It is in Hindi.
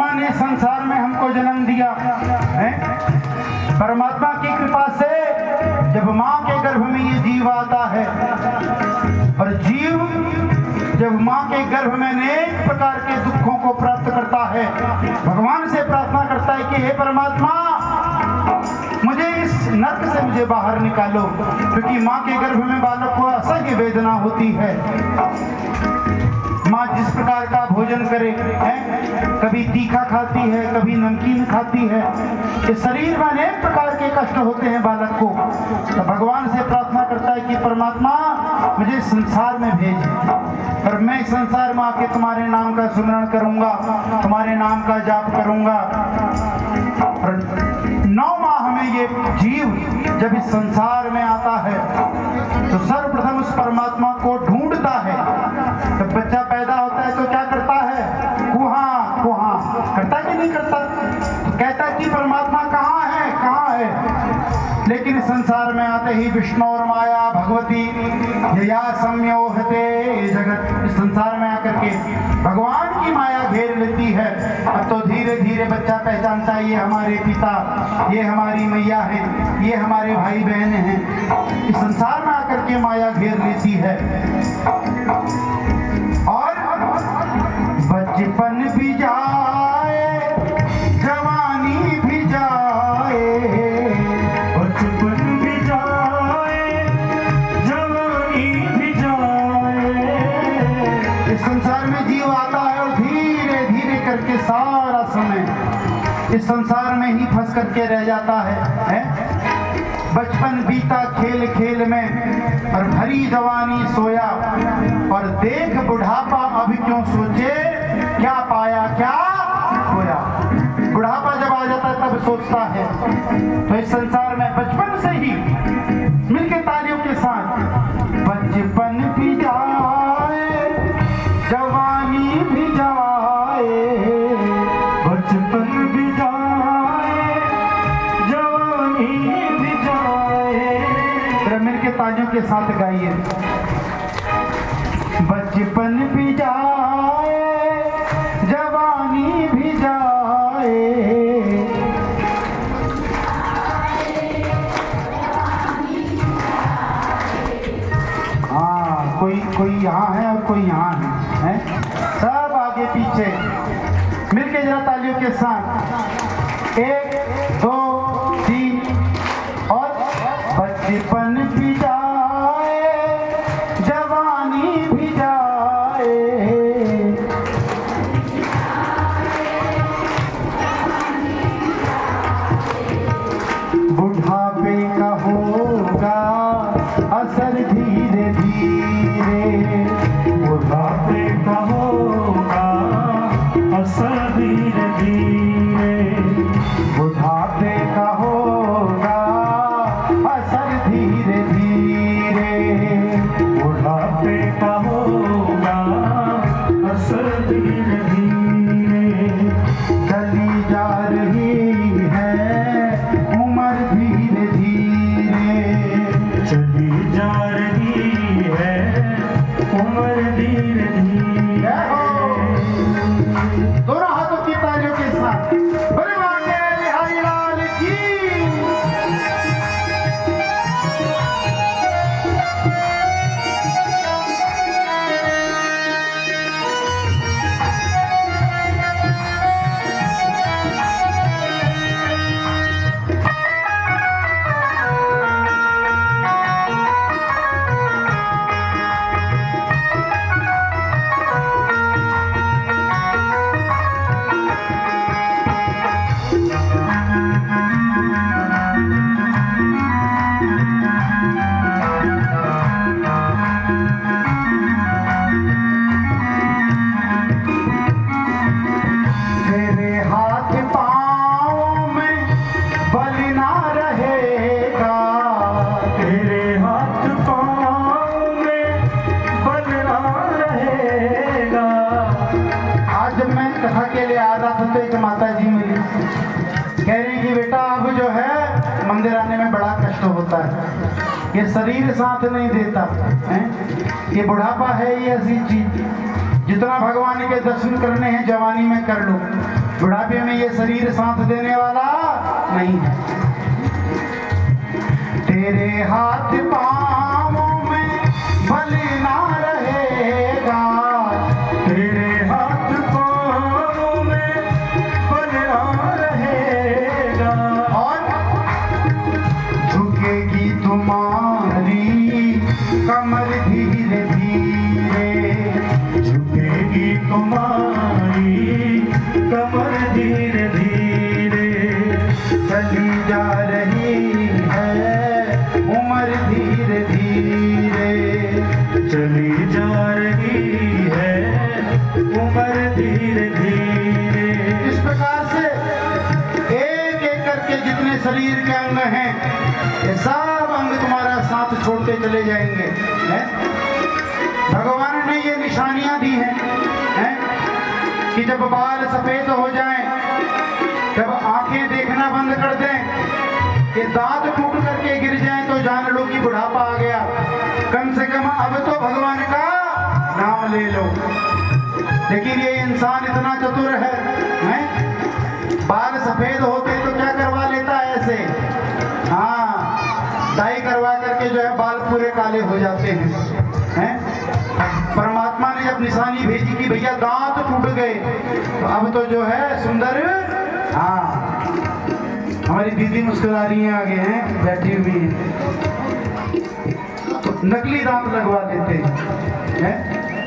परमात्मा ने संसार में हमको जन्म दिया है। परमात्मा की कृपा से जब माँ के गर्भ में ये जीव आता है और जीव जब माँ के गर्भ में अनेक प्रकार के दुखों को प्राप्त करता है, भगवान से प्रार्थना करता है कि हे परमात्मा, मुझे इस नर्क से मुझे बाहर निकालो, क्योंकि माँ के गर्भ में बालक को असह्य वेदना होती है। माँ जिस प्रकार का भोजन करे है, कभी तीखा खाती है, कभी नमकीन खाती है, इस शरीर में अनेक प्रकार के कष्ट होते हैं बालक को। तो भगवान से प्रार्थना करता है कि परमात्मा मुझे संसार में भेज, और मैं संसार में आके तुम्हारे नाम का सुमरण करूंगा, तुम्हारे नाम का जाप करूंगा। और 9 माह में ये जीव जब इस संसार में आता है तो सर्वप्रथम उस परमात्मा को ढूंढता है। जब बच्चा पैदा होता है तो क्या करता है? कुहा कुहा करता कि नहीं करता? तो कहता है कि परमात्मा कहाँ है, कहाँ है। लेकिन इस संसार में आते ही विष्णु और माया भगवती यया संयोहते जगत, इस संसार में आकर के भगवान की माया घेर लेती है। अब तो धीरे धीरे बच्चा पहचानता है ये हमारे पिता, ये हमारी मैया है, ये हमारे भाई बहन हैं। इस संसार में आकर के माया घेर लेती है और बचपन भी जाए, जवानी भी जाए, बचपन भी जाए, जवानी भी जाए। इस संसार में जीव आता है और धीरे धीरे करके सारा समय इस संसार में ही फंस करके रह जाता है? बचपन बीता खेल खेल में और भरी जवानी सोया, और देख बुढ़ापा अब क्यों सोचे, क्या पाया क्या खोया। बुढ़ापा जब आ जाता है तब सोचता है। तो इस संसार में बचपन से ही मिलके तालियों के साथ, बचपन भी जाए, जवानी भी जाए, बचपन भी जाए, जवानी भी जाए। जरा मिलके तालियों के साथ गाइए। बचपन भी जाए, जवानी भी जाए। हाँ, कोई यहाँ है और कोई यहाँ है? सब आगे पीछे मिलके जरा तालियों के साथ 1 2 3 और बचपन भी जाए, जवानी भी जाए, बुढ़ापे का होगा असर धीरे धीरे, बुढ़ापे का होगा असर धीरे धीरे, बुढ़ापे का होगा असर धीरे धीरे, बुढ़ापे का होगा असर धीरे धीरे। चली जा रही है उम्र धीरे धीरे, चली जा रही है उम्र धीरे धीरे। दोनों हाथों की तालियों के साथ बड़े वाके बिहारी लाल की। कथा के लिए आ रहा था तो एक माता जी मिली, कह रही कि बेटा अब जो है मंदिर आने में बड़ा कष्ट होता है, ये शरीर साथ नहीं देता है, ये बुढ़ापा है, ये ऐसी चीज जितना भगवान के दर्शन करने हैं जवानी में कर लो, बुढ़ापे में ये शरीर साथ देने वाला नहीं है। तेरे हाथ पाँवों में बल ना रहेगा, तेरे हाथ पाँवों में बल ना रहेगा, और झुकेगी तुम्हारी कमर धीरे धीरे, झुकेगी तुम्हारी कमर धीरे धीरे, चली जा रही है उम्र धीरे धीरे, चली जा रही है उम्र धीरे धीरे। इस प्रकार से एक एक करके जितने शरीर के अंग हैं, ये सब अंग तुम्हारा साथ छोड़ते चले जाएंगे, हैं? भगवान ने ये निशानियां दी हैं कि जब बाल सफेद हो जाएं, जब आंखें देखना बंद कर दें, कि दांत टूट करके गिर जाएं, तो जान लो कि बुढ़ापा आ गया। कम से कम अब तो भगवान का नाम ले लो। लेकिन ये इंसान इतना चतुर है, हैं? बाल सफेद होते तो क्या करवा लेता है ऐसे, हाँ, डाई करवा करके जो है बाल पूरे काले हो जाते हैं। परमात्मा ने जब निशानी भेजी कि भैया दांत टूट गए, तो अब तो जो है सुंदर, हाँ, हमारी दीदी मुस्कुरा रही हैं आगे, हैं बैठी हुई हैं, तो नकली दांत लगवा देते हैं।